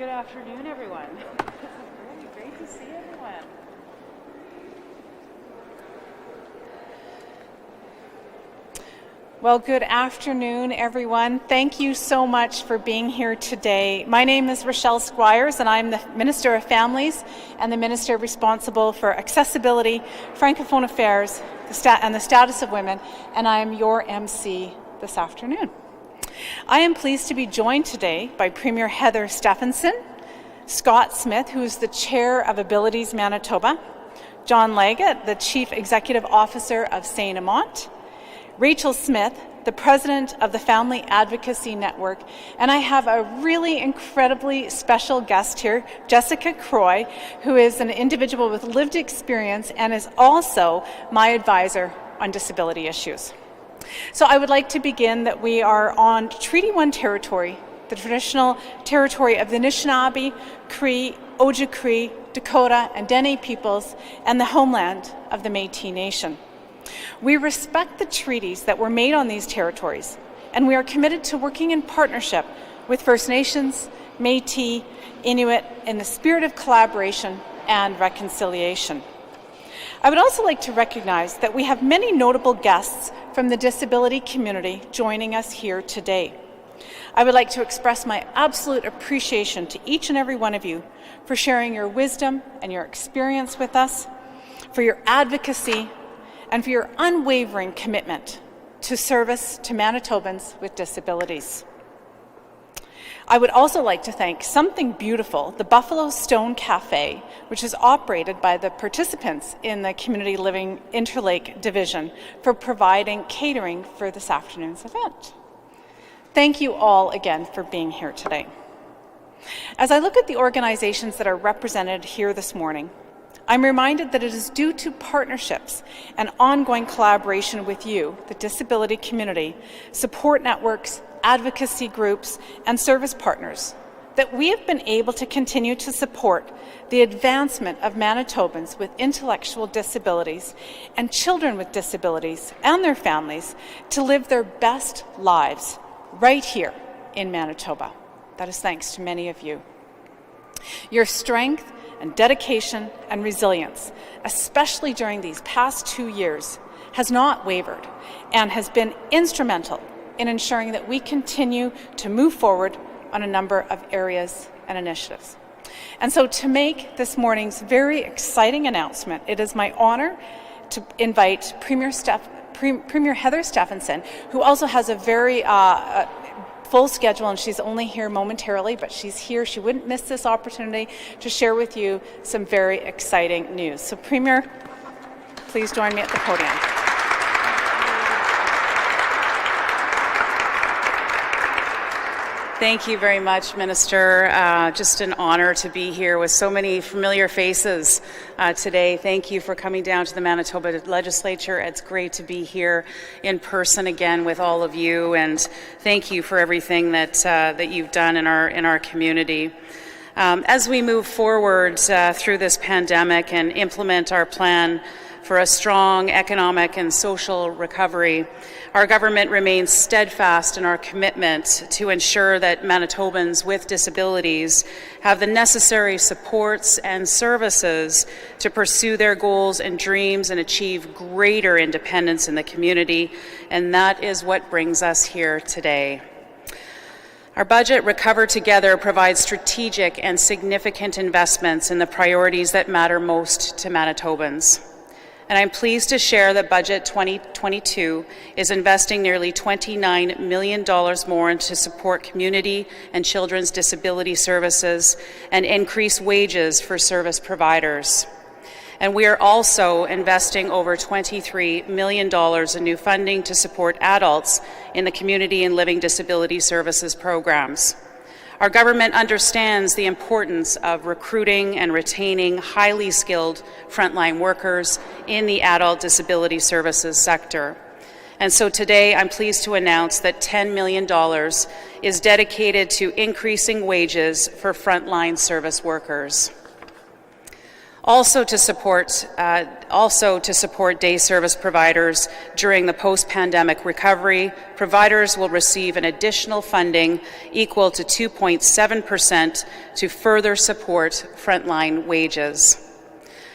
Good afternoon, everyone. It's really great to see everyone. Well, good afternoon, everyone. Thank you so much for being here today. My name is Rochelle Squires, and I'm the Minister of Families and the Minister responsible for Accessibility, Francophone Affairs, and the Status of Women, and I am your MC this afternoon. I am pleased to be joined today by Premier Heather Stefanson, Scott Smith, who is the Chair of Abilities Manitoba, John Leggett, the Chief Executive Officer of Saint Amant, Rachel Smith, the President of the Family Advocacy Network, and I have a really incredibly special guest here, Jessica Croy, who is an individual with lived experience and is also my advisor on disability issues. So I would like to begin that we are on Treaty 1 territory, the traditional territory of the Anishinaabe, Cree, Ojibwe, Dakota, and Dene peoples, and the homeland of the Métis Nation. We respect the treaties that were made on these territories, and we are committed to working in partnership with First Nations, Métis, Inuit in the spirit of collaboration and reconciliation. I would also like to recognize that we have many notable guests from the disability community joining us here today. I would like to express my absolute appreciation to each and every one of you for sharing your wisdom and your experience with us, for your advocacy, and for your unwavering commitment to service to Manitobans with disabilities. I would also like to thank Something Beautiful, the Buffalo Stone Cafe, which is operated by the participants in the Community Living Interlake Division, for providing catering for this afternoon's event. Thank you all again for being here today. As I look at the organizations that are represented here this morning, I'm reminded that it is due to partnerships and ongoing collaboration with you, the disability community, support networks, advocacy groups, and service partners, that we have been able to continue to support the advancement of Manitobans with intellectual disabilities and children with disabilities and their families to live their best lives right here in Manitoba. That is thanks to many of you. Your strength and dedication and resilience, especially during these past 2 years, has not wavered and has been instrumental in ensuring that we continue to move forward on a number of areas and initiatives. And so to make this morning's very exciting announcement, it is my honor to invite Premier Heather Stefanson, who also has a very full schedule, and she's only here momentarily, but she's here. She wouldn't miss this opportunity to share with you some very exciting news. So Premier, please join me at the podium. Thank you very much, Minister. Just an honor to be here with so many familiar faces today. Thank you for coming down to the Manitoba Legislature. It's great to be here in person again with all of you, and thank you for everything that you've done in our community. As we move forward through this pandemic and implement our plan for a strong economic and social recovery, our government remains steadfast in our commitment to ensure that Manitobans with disabilities have the necessary supports and services to pursue their goals and dreams and achieve greater independence in the community, and that is what brings us here today. Our budget, Recover Together, provides strategic and significant investments in the priorities that matter most to Manitobans. And I'm pleased to share that Budget 2022 is investing nearly $29 million more into support community and children's disability services and increase wages for service providers. And we are also investing over $23 million in new funding to support adults in the community and living disability services programs. Our government understands the importance of recruiting and retaining highly skilled frontline workers in the adult disability services sector. And so today I'm pleased to announce that $10 million is dedicated to increasing wages for frontline service workers. Also to support day service providers during the post-pandemic recovery, providers will receive an additional funding equal to 2.7% to further support frontline wages.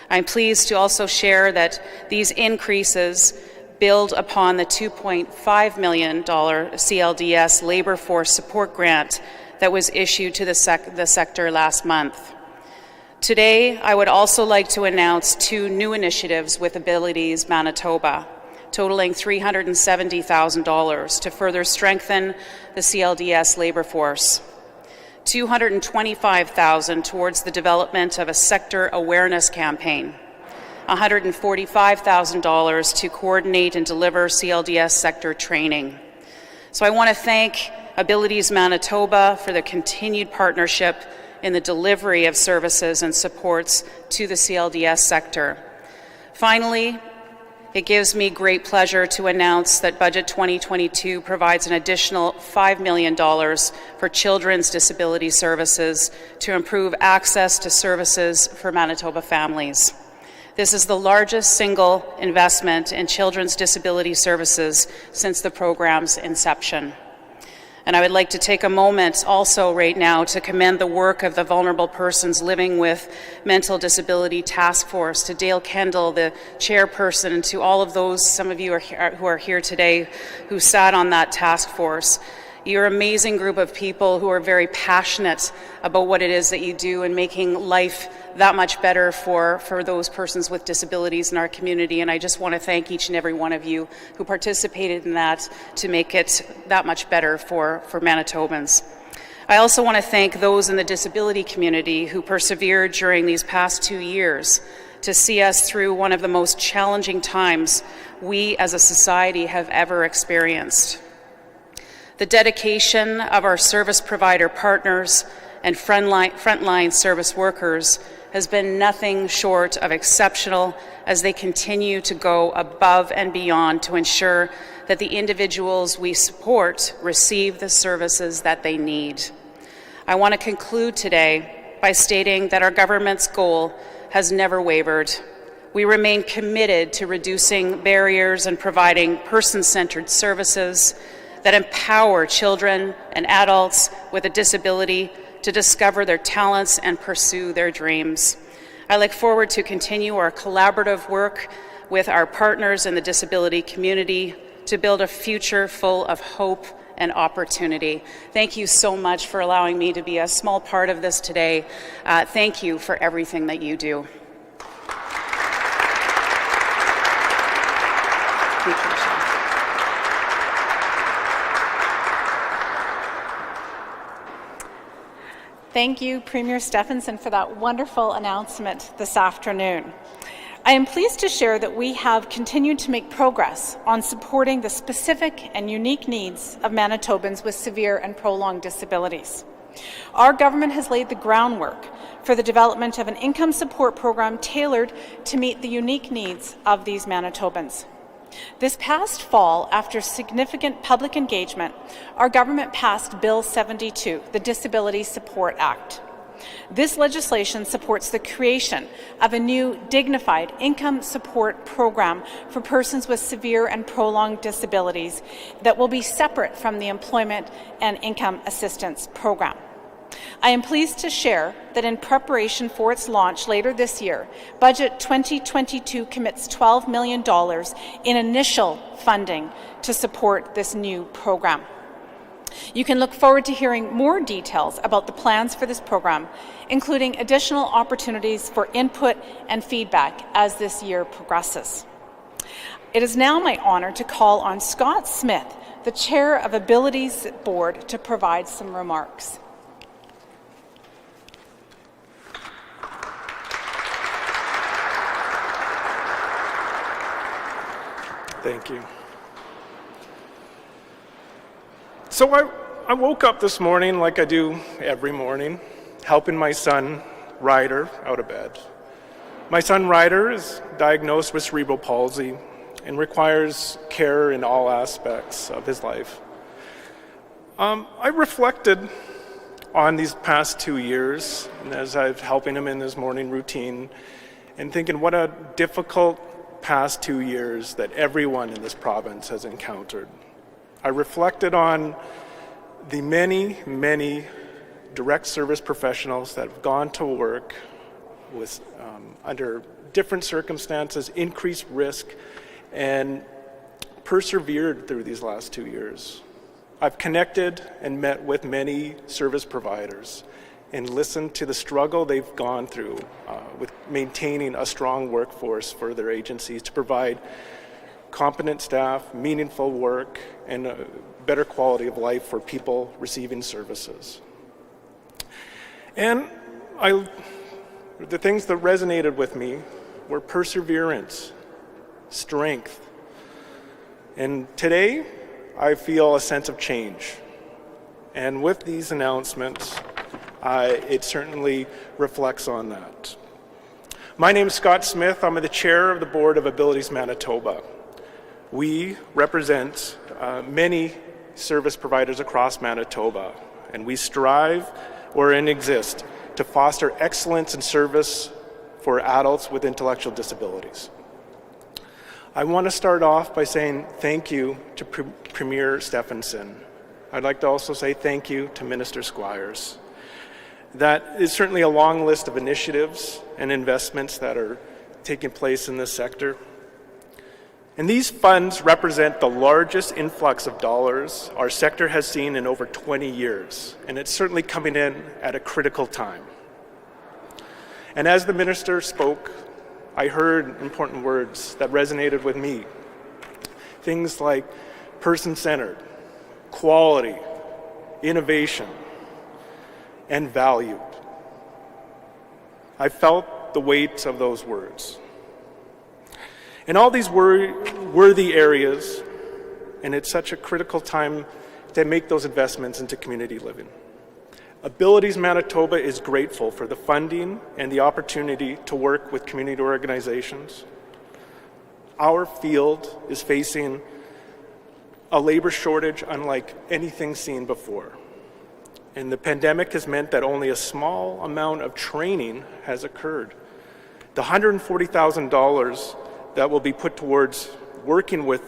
I'm pleased to also share that these increases build upon the $2.5 million CLDS Labour Force Support Grant that was issued to the sector last month. Today, I would also like to announce two new initiatives with Disabilities Manitoba, totaling $370,000 to further strengthen the CLDS labour force. $225,000 towards the development of a sector awareness campaign, $145,000 to coordinate and deliver CLDS sector training. So I want to thank Abilities Manitoba for their continued partnership in the delivery of services and supports to the CLDS sector. Finally, it gives me great pleasure to announce that Budget 2022 provides an additional $5 million for children's disability services to improve access to services for Manitoba families. This is the largest single investment in children's disability services since the program's inception. And I would like to take a moment also right now to commend the work of the Vulnerable Persons Living with Mental Disability Task Force, to Dale Kendall, the chairperson, and to all of those, some of you who are here today, who sat on that task force. You're an amazing group of people who are very passionate about what it is that you do and making life that much better for those persons with disabilities in our community. And I just want to thank each and every one of you who participated in that to make it that much better for Manitobans. I also want to thank those in the disability community who persevered during these past 2 years to see us through one of the most challenging times we as a society have ever experienced. The dedication of our service provider partners and frontline service workers has been nothing short of exceptional as they continue to go above and beyond to ensure that the individuals we support receive the services that they need. I want to conclude today by stating that our government's goal has never wavered. We remain committed to reducing barriers and providing person-centered services that empower children and adults with a disability to discover their talents and pursue their dreams. I look forward to continue our collaborative work with our partners in the disability community to build a future full of hope and opportunity. Thank you so much for allowing me to be a small part of this today. Thank you for everything that you do. Thank you, Michelle. Thank you, Premier Stephenson, for that wonderful announcement this afternoon. I am pleased to share that we have continued to make progress on supporting the specific and unique needs of Manitobans with severe and prolonged disabilities. Our government has laid the groundwork for the development of an income support program tailored to meet the unique needs of these Manitobans. This past fall, after significant public engagement, our government passed Bill 72, the Disability Support Act. This legislation supports the creation of a new dignified income support program for persons with severe and prolonged disabilities that will be separate from the Employment and Income Assistance Program. I am pleased to share that in preparation for its launch later this year, Budget 2022 commits $12 million in initial funding to support this new program. You can look forward to hearing more details about the plans for this program, including additional opportunities for input and feedback as this year progresses. It is now my honor to call on Scott Smith, the Chair of Abilities Board, to provide some remarks. Thank you. So I woke up this morning like I do every morning, helping my son, Ryder, out of bed. My son, Ryder, is diagnosed with cerebral palsy and requires care in all aspects of his life. I reflected on these past 2 years, and as I'm helping him in his morning routine, and thinking what a difficult past 2 years that everyone in this province has encountered. I reflected on the many, many direct service professionals that have gone to work with, under different circumstances, increased risk, and persevered through these last 2 years. I've connected and met with many service providers and listened to the struggle they've gone through with maintaining a strong workforce for their agencies to provide competent staff, meaningful work, and a better quality of life for people receiving services. And the things that resonated with me were perseverance, strength, and today I feel a sense of change. And with these announcements, it certainly reflects on that. My name is Scott Smith. I'm the chair of the board of Abilities Manitoba. We represent many service providers across Manitoba, and we strive and exist to foster excellence in service for adults with intellectual disabilities. I want to start off by saying thank you to Premier Stephenson. I'd like to also say thank you to Minister Squires. That is certainly a long list of initiatives and investments that are taking place in this sector. And these funds represent the largest influx of dollars our sector has seen in over 20 years, and it's certainly coming in at a critical time. And as the minister spoke, I heard important words that resonated with me. Things like person-centered, quality, innovation, and valued. I felt the weight of those words. And all these worthy areas, and it's such a critical time to make those investments into community living. Abilities Manitoba is grateful for the funding and the opportunity to work with community organizations. Our field is facing a labor shortage unlike anything seen before. And the pandemic has meant that only a small amount of training has occurred. The $140,000 that will be put towards working with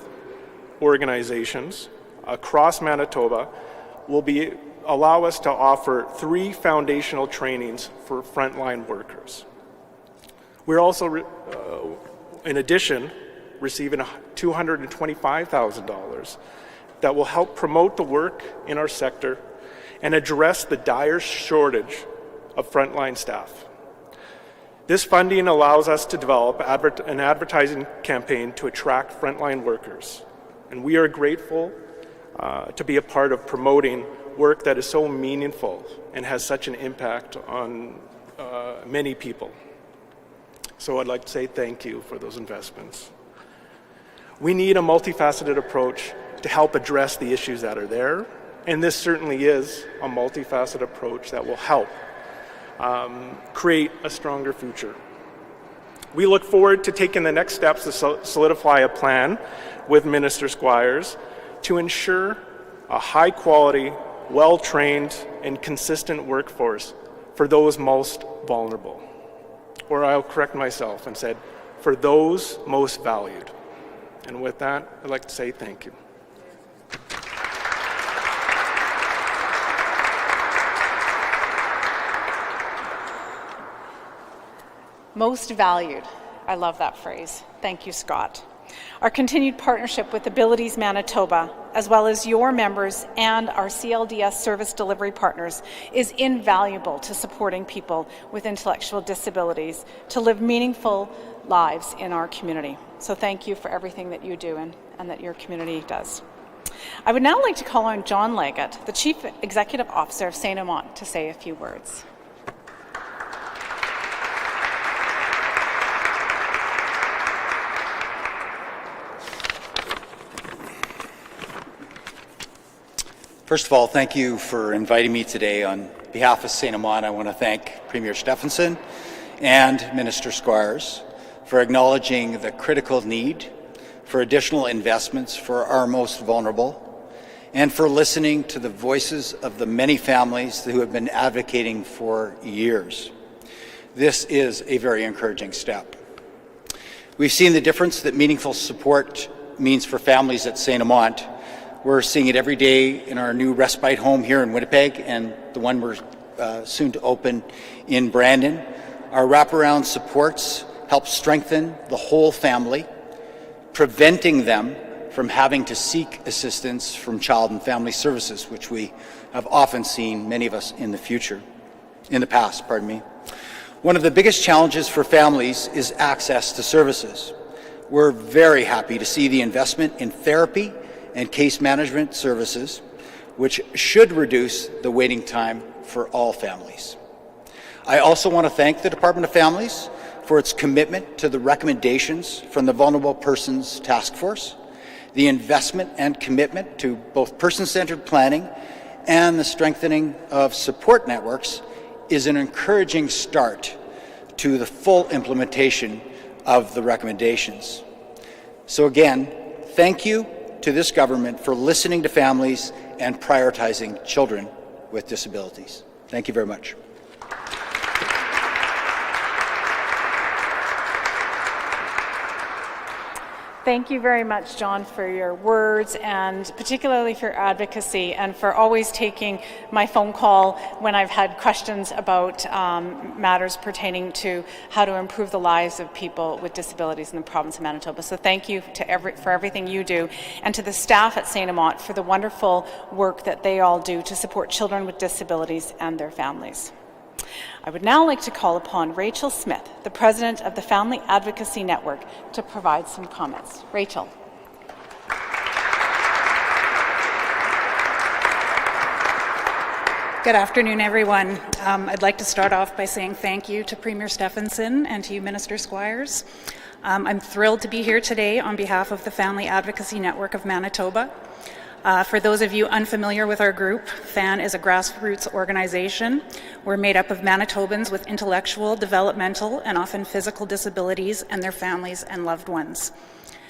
organizations across Manitoba will allow us to offer 3 foundational trainings for frontline workers. We're also, in addition, receiving $225,000 that will help promote the work in our sector and address the dire shortage of frontline staff. This funding allows us to develop an advertising campaign to attract frontline workers, and we are grateful to be a part of promoting work that is so meaningful and has such an impact on many people. So I'd like to say thank you for those investments. We need a multifaceted approach to help address the issues that are there, and this certainly is a multifaceted approach that will help create a stronger future. We look forward to taking the next steps to solidify a plan with Minister Squires to ensure a high-quality, well-trained, and consistent workforce for those most vulnerable. Or I'll correct myself and said, for those most valued. And with that, I'd like to say thank you. Most valued. I love that phrase. Thank you, Scott. Our continued partnership with Abilities Manitoba, as well as your members and our CLDS service delivery partners, is invaluable to supporting people with intellectual disabilities to live meaningful lives in our community. So thank you for everything that you do and that your community does. I would now like to call on John Leggett, the Chief Executive Officer of St. Amant, to say a few words. First of all, thank you for inviting me today. On behalf of St. Amant, I want to thank Premier Stephenson and Minister Squires for acknowledging the critical need for additional investments for our most vulnerable and for listening to the voices of the many families who have been advocating for years. This is a very encouraging step. We've seen the difference that meaningful support means for families at St. Amant. We're seeing it every day in our new respite home here in Winnipeg and the one we're soon to open in Brandon. Our wraparound supports help strengthen the whole family, preventing them from having to seek assistance from Child and Family Services, which we have often seen, many of us, in the past. One of the biggest challenges for families is access to services. We're very happy to see the investment in therapy and case management services, which should reduce the waiting time for all families. I also want to thank the Department of Families for its commitment to the recommendations from the Vulnerable Persons Task Force. The investment and commitment to both person-centered planning and the strengthening of support networks is an encouraging start to the full implementation of the recommendations. So again, thank you to this government for listening to families and prioritizing children with disabilities. Thank you very much. Thank you very much, John, for your words and particularly for your advocacy and for always taking my phone call when I've had questions about matters pertaining to how to improve the lives of people with disabilities in the province of Manitoba. So thank you for everything you do, and to the staff at St. Amant for the wonderful work that they all do to support children with disabilities and their families. I would now like to call upon Rachel Smith, the President of the Family Advocacy Network, to provide some comments. Rachel. Good afternoon, everyone. I'd like to start off by saying thank you to Premier Stephenson and to you, Minister Squires. I'm thrilled to be here today on behalf of the Family Advocacy Network of Manitoba. For those of you unfamiliar with our group, FAN is a grassroots organization. We're made up of Manitobans with intellectual, developmental, and often physical disabilities and their families and loved ones.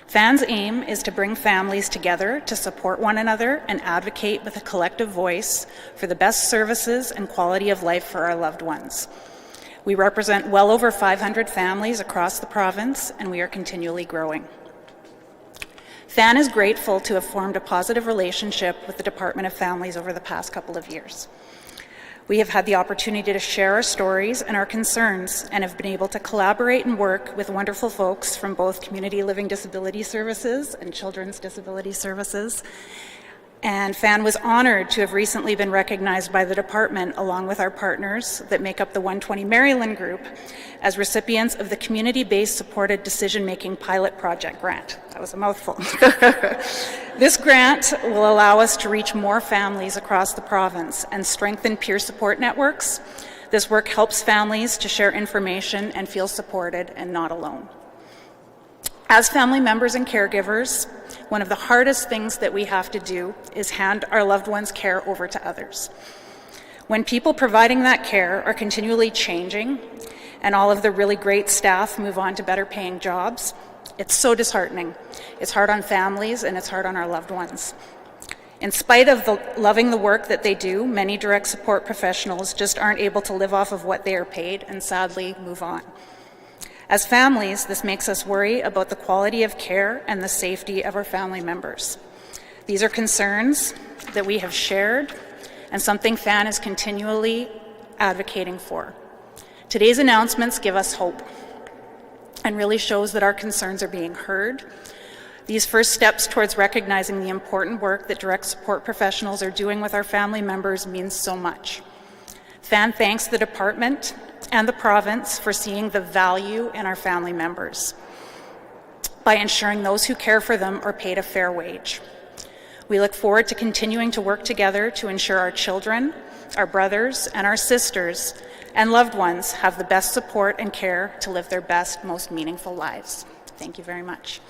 FAN's aim is to bring families together to support one another and advocate with a collective voice for the best services and quality of life for our loved ones. We represent well over 500 families across the province, and we are continually growing. FAN is grateful to have formed a positive relationship with the Department of Families over the past couple of years. We have had the opportunity to share our stories and our concerns and have been able to collaborate and work with wonderful folks from both Community Living Disability Services and Children's Disability Services. And FAN was honored to have recently been recognized by the department, along with our partners that make up the 120 Maryland Group, as recipients of the Community-Based Supported Decision-Making Pilot Project grant. That was a mouthful. This grant will allow us to reach more families across the province and strengthen peer support networks. This work helps families to share information and feel supported and not alone. As family members and caregivers, one of the hardest things that we have to do is hand our loved ones' care over to others. When people providing that care are continually changing and all of the really great staff move on to better paying jobs, it's so disheartening. It's hard on families and it's hard on our loved ones. In spite of loving the work that they do, many direct support professionals just aren't able to live off of what they are paid and sadly move on. As families, this makes us worry about the quality of care and the safety of our family members. These are concerns that we have shared and something FAN is continually advocating for. Today's announcements give us hope and really shows that our concerns are being heard. These first steps towards recognizing the important work that direct support professionals are doing with our family members means so much. FAN thanks the department and the province for seeing the value in our family members by ensuring those who care for them are paid a fair wage. We look forward to continuing to work together to ensure our children, our brothers, and our sisters and loved ones have the best support and care to live their best, most meaningful lives. Thank you very much.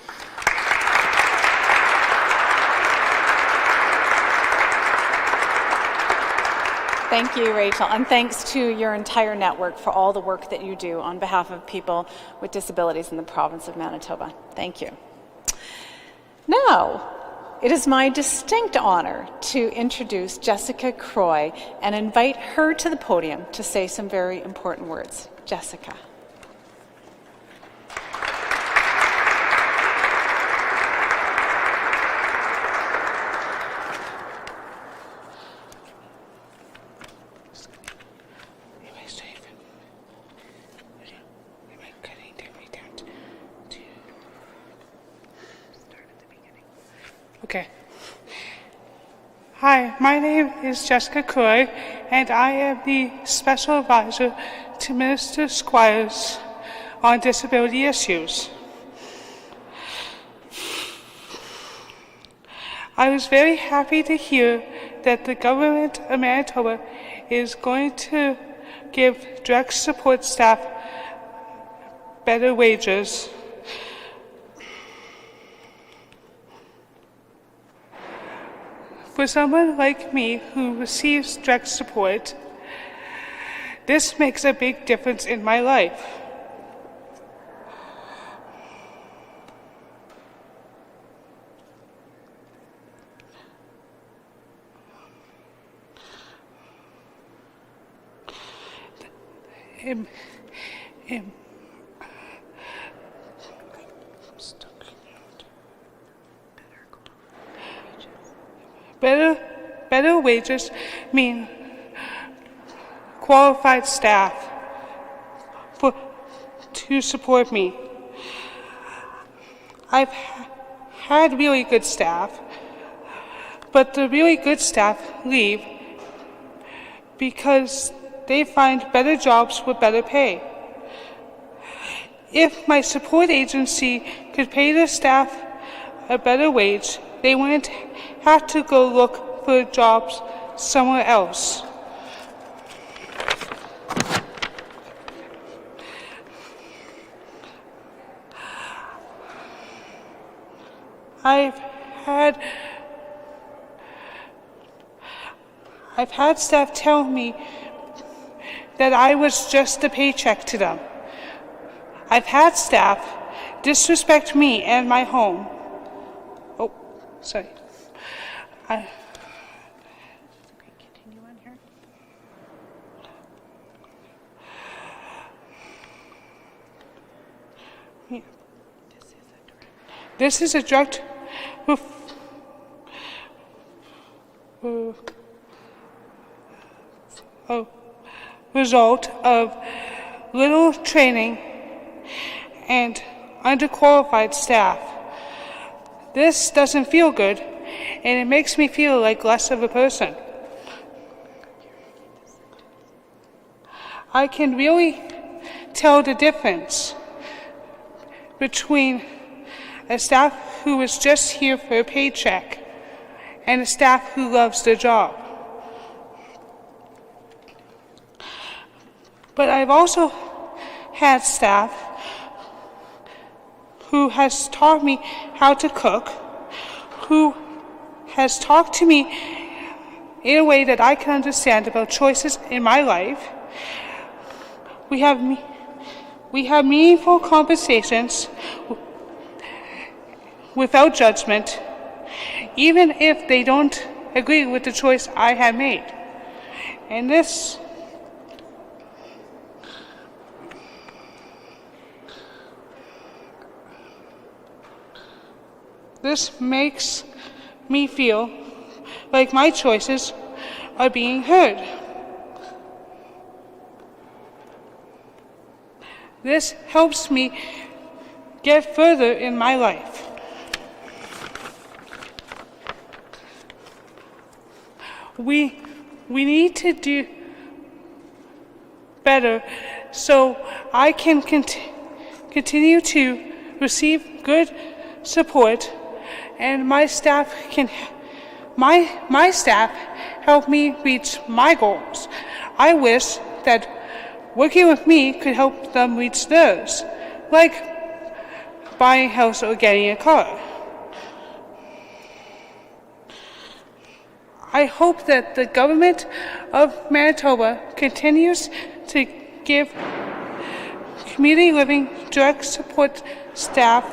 Thank you, Rachel, and thanks to your entire network for all the work that you do on behalf of people with disabilities in the province of Manitoba. Thank you. Now, it is my distinct honor to introduce Jessica Croy and invite her to the podium to say some very important words. Jessica. Okay. Hi, my name is Jessica Coy, and I am the Special Advisor to Minister Squires on disability issues. I was very happy to hear that the government of Manitoba is going to give direct support staff better wages. For someone like me who receives direct support, this makes a big difference in my life. Better wages mean qualified staff to support me. I've had really good staff, but the really good staff leave because they find better jobs with better pay. If my support agency could pay the staff a better wage, they wouldn't have to go look for jobs somewhere else. I've had staff tell me that I was just a paycheck to them. I've had staff disrespect me and my home. Oh, sorry. Continue on here. Yeah. This is a direct result of little training and underqualified staff. This doesn't feel good, and it makes me feel like less of a person. I can really tell the difference between a staff who is just here for a paycheck and a staff who loves their job. But I've also had staff who has taught me how to cook, who has talked to me in a way that I can understand about choices in my life. We have meaningful conversations without judgment, even if they don't agree with the choice I have made. And this makes me feel like my choices are being heard. This helps me get further in my life. We need to do better so I can continue to receive good support, and my staff help me reach my goals. I wish that working with me could help them reach theirs, like buying a house or getting a car. I hope that the government of Manitoba continues to give community living direct support staff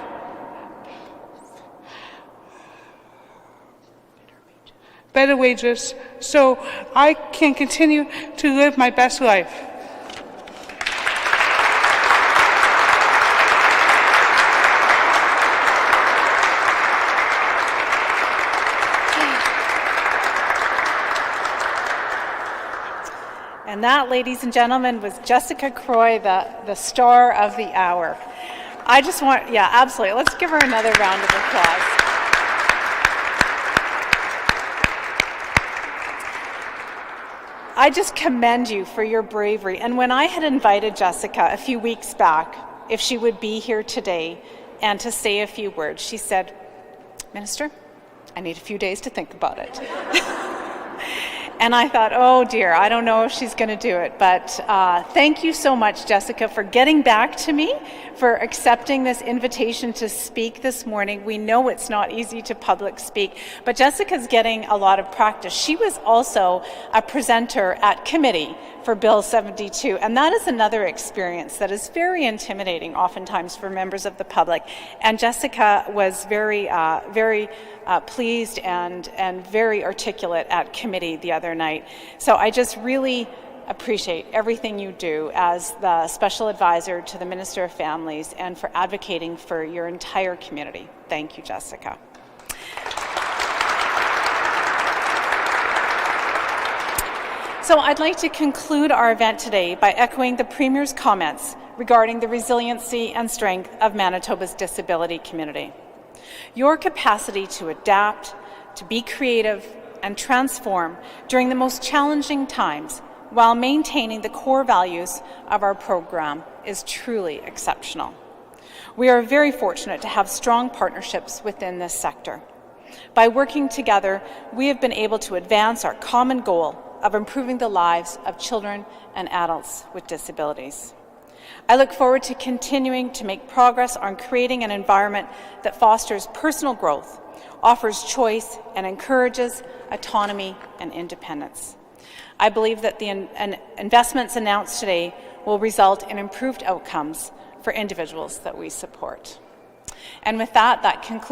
better wages so I can continue to live my best life. And that, ladies and gentlemen, was Jessica Croy, the star of the hour. I just want, yeah, absolutely. Let's give her another round of applause. I just commend you for your bravery. And when I had invited Jessica a few weeks back if she would be here today and to say a few words, she said, "Minister, I need a few days to think about it." And I thought, oh dear, I don't know if she's going to do it. But thank you so much, Jessica, for getting back to me, for accepting this invitation to speak this morning. We know it's not easy to public speak, but Jessica's getting a lot of practice. She was also a presenter at committee for Bill 72, and that is another experience that is very intimidating oftentimes for members of the public. And Jessica was very pleased and very articulate at committee the other night. So I just really appreciate everything you do as the special advisor to the Minister of Families and for advocating for your entire community. Thank you, Jessica. So I'd like to conclude our event today by echoing the Premier's comments regarding the resiliency and strength of Manitoba's disability community. Your capacity to adapt, to be creative, and transform during the most challenging times while maintaining the core values of our program is truly exceptional. We are very fortunate to have strong partnerships within this sector. By working together, we have been able to advance our common goal of improving the lives of children and adults with disabilities. I look forward to continuing to make progress on creating an environment that fosters personal growth, offers choice, and encourages autonomy and independence. I believe that the investments announced today will result in improved outcomes for individuals that we support. And with that concludes